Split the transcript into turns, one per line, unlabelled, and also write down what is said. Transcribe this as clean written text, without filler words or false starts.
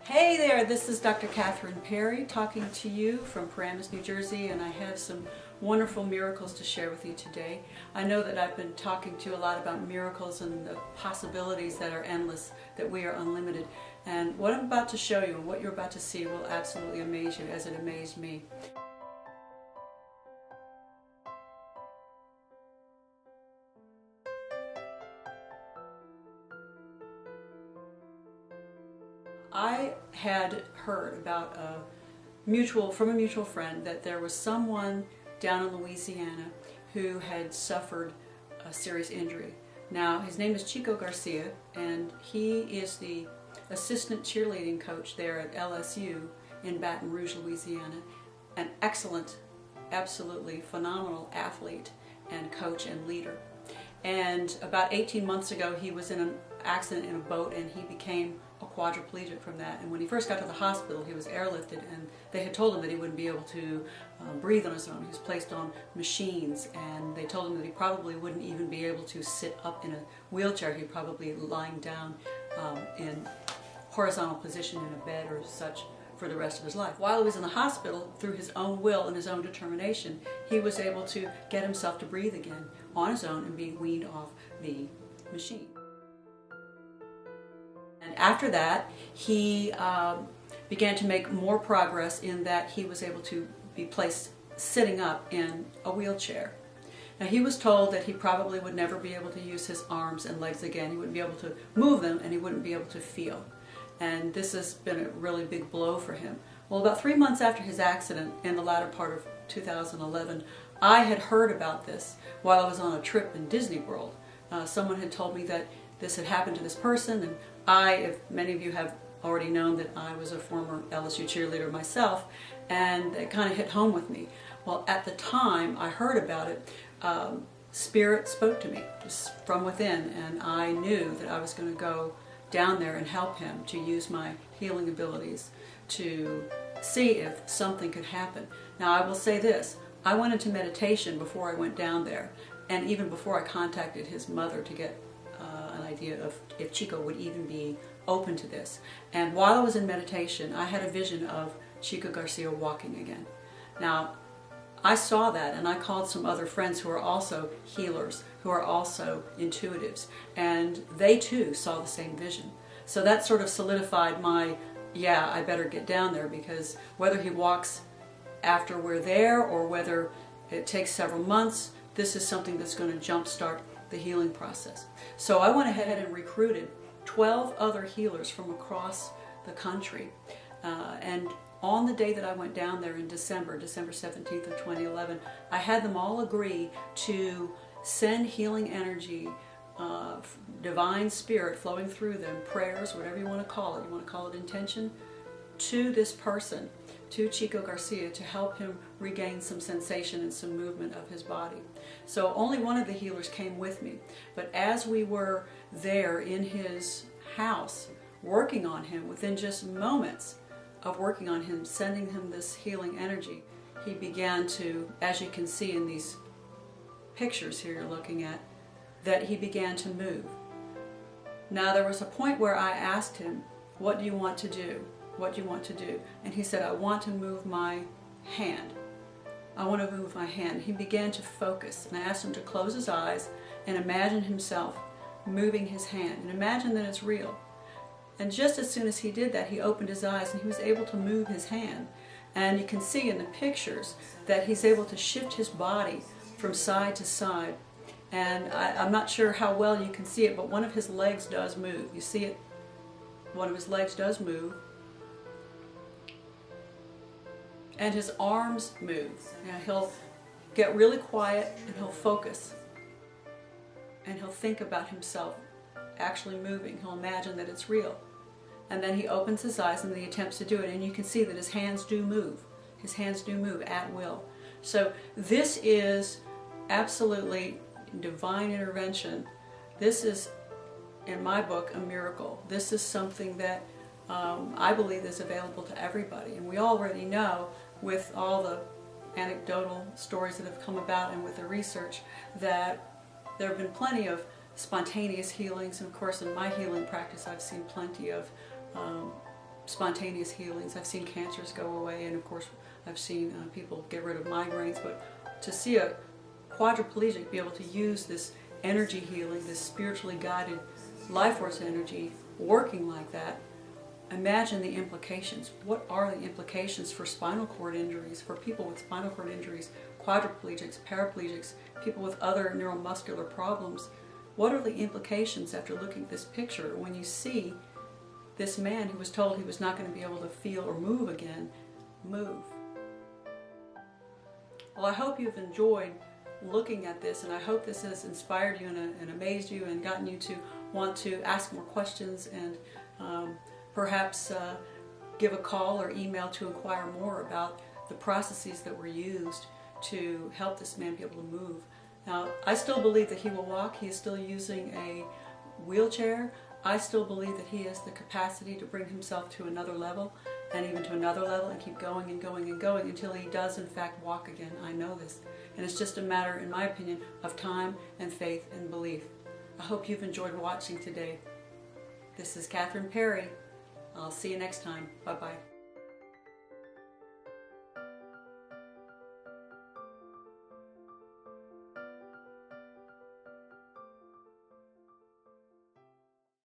Hey there, this is Dr. Catherine Perry talking to you from Paramus, New Jersey, and I have some wonderful miracles to share with you today. I know that I've been talking to you a lot about miracles and the possibilities that are endless, that we are unlimited. And what I'm about to show you and what you're about to see will absolutely amaze you as it amazed me. I had heard about from a mutual friend that there was someone down in Louisiana who had suffered a serious injury. Now, his name is Chico Garcia, and he is the assistant cheerleading coach there at LSU in Baton Rouge, Louisiana. An excellent, absolutely phenomenal athlete and coach and leader. And about 18 months ago, he was in an accident in a boat and he became a quadriplegic from that. And when he first got to the hospital, he was airlifted, and they had told him that he wouldn't be able to breathe on his own. He was placed on machines, and they told him that he probably wouldn't even be able to sit up in a wheelchair. He'd probably be lying down in horizontal position in a bed or such for the rest of his life. While he was in the hospital, through his own will and his own determination, he was able to get himself to breathe again on his own and be weaned off the machine. And after that, he began to make more progress in that he was able to be placed sitting up in a wheelchair. Now, he was told that he probably would never be able to use his arms and legs again. He wouldn't be able to move them, and he wouldn't be able to feel. And this has been a really big blow for him. Well, about 3 months after his accident, in the latter part of 2011, I had heard about this while I was on a trip in Disney World. Someone had told me that this had happened to this person, and if many of you have already known that I was a former LSU cheerleader myself, and it kind of hit home with me. Well, at the time I heard about it, Spirit spoke to me just from within, and I knew that I was going to go down there and help him to use my healing abilities to see if something could happen. Now, I will say this, I went into meditation before I went down there, and even before I contacted his mother to get an idea of if Chico would even be open to this. And while I was in meditation, I had a vision of Chico Garcia walking again. Now, I saw that, and I called some other friends who are also healers, who are also intuitives, and they too saw the same vision. So that sort of solidified my, yeah, I better get down there, because whether he walks after we're there or whether it takes several months, this is something that's going to jumpstart the healing process. So I went ahead and recruited 12 other healers from across the country, and on the day that I went down there in December 17th of 2011, I had them all agree to send healing energy, divine spirit flowing through them, prayers, whatever you want to call it intention, to this person, to Chico Garcia, to help him regain some sensation and some movement of his body. So only one of the healers came with me, but as we were there in his house working on him, within just moments of working on him, sending him this healing energy, he began to, as you can see in these pictures here you're looking at, that he began to move. Now, there was a point where I asked him, what do you want to do? What do you want to do? And he said, I want to move my hand. I want to move my hand. He began to focus, and I asked him to close his eyes and imagine himself moving his hand, and imagine that it's real. And just as soon as he did that, he opened his eyes and he was able to move his hand. And you can see in the pictures that he's able to shift his body from side to side. And I'm not sure how well you can see it, but one of his legs does move. You see it? One of his legs does move. And his arms move. Now, he'll get really quiet and he'll focus. And he'll think about himself actually moving. He'll imagine that it's real. And then he opens his eyes and he attempts to do it, and you can see that his hands do move. His hands do move at will. So this is absolutely divine intervention. This is, in my book, a miracle. This is something that I believe is available to everybody. And we already know, with all the anecdotal stories that have come about and with the research, that there have been plenty of spontaneous healings. And of course, in my healing practice, I've seen plenty of spontaneous healings. I've seen cancers go away, and of course I've seen people get rid of migraines, but to see a quadriplegic be able to use this energy healing, this spiritually guided life force energy working like that, imagine the implications. What are the implications for spinal cord injuries, for people with spinal cord injuries, quadriplegics, paraplegics, people with other neuromuscular problems? What are the implications after looking at this picture when you see this man who was told he was not going to be able to feel or move again, move? Well, I hope you've enjoyed looking at this, and I hope this has inspired you and amazed you and gotten you to want to ask more questions and perhaps give a call or email to inquire more about the processes that were used to help this man be able to move. Now, I still believe that he will walk. He is still using a wheelchair. I still believe that he has the capacity to bring himself to another level and even to another level and keep going and going and going until he does in fact walk again. I know this. And it's just a matter, in my opinion, of time and faith and belief. I hope you've enjoyed watching today. This is Catherine Perry. I'll see you next time. Bye-bye.